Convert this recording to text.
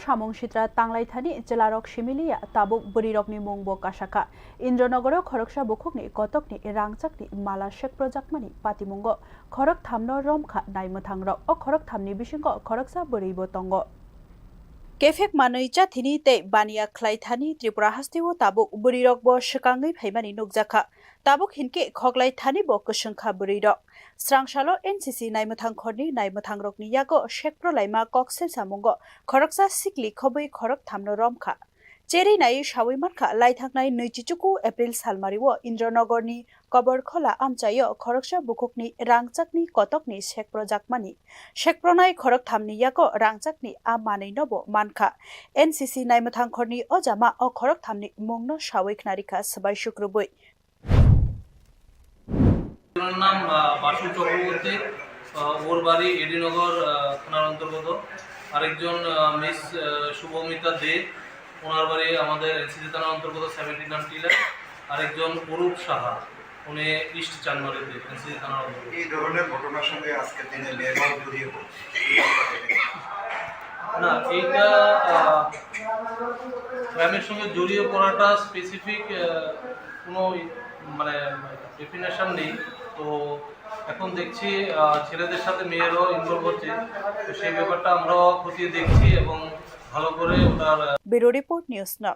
samung shitra tanglai thani jelarok shimilia tabuk burirokni mungbo kasaka Indranogoro khoroksha bukhukni kotokni rangchakni mala shek projakmani patimungo khorok thamno romkha naimothangrok o khorok thamni bisingo khoroksa buribo tongo Kefek manui chathini te bania khlai thani Tripura hastiwo tabuk burirok bo shkangai phaimani nukjaka tabuk hinke khoklai thani bo kusungkha burirok Srangshalo NCC naimuthang khorni naimuthangrokni yago shekpro laima koksel samungo khoroksa sikli khobui khorok thamno romkha Cheri nai shawi markha laithaknai neichichuku April salmariwo Indranogorni kobor khola amchayo khoroksa bukhukni rangchakni kotokni shekpro jakmani shekpronai khorok thamni yago rangchakni amanei nobo mankha NCC naimuthang khorni ojama o khorok thamni mungno shawi khnarika sabai shukrubui নাম বাসু চক্রবর্তী ওর বাড়ি এডিনগর থানার অন্তর্গত আরেকজন miss Shubhamita দে ওনার বাড়ি আমাদের NCC থানার অন্তর্গত 17 নামটিলা আরেকজন অরূপ সাহা উনি ইস্ট চানমারিতে এনসিসি থানার অন্তর্গত এই ধরনের ঘটনার সঙ্গে আজকের দিনে মেয়েরাও জড়িয়ে পড়ছে না এইটা ক্রাইমের সঙ্গে জড়িয়ে পড়াটা স্পেসিফিক কোনো মানে ডেফিনেশন নেই তো এখন দেখছি ছেলেদের সাথে মেয়েরাও ইনভলভ হচ্ছে তো সেই ব্যাপারটা আমরাও খতিয়ে দেখছি এবং ভালো করে ওটার ব্যুরো রিপোর্ট নিউজ নাও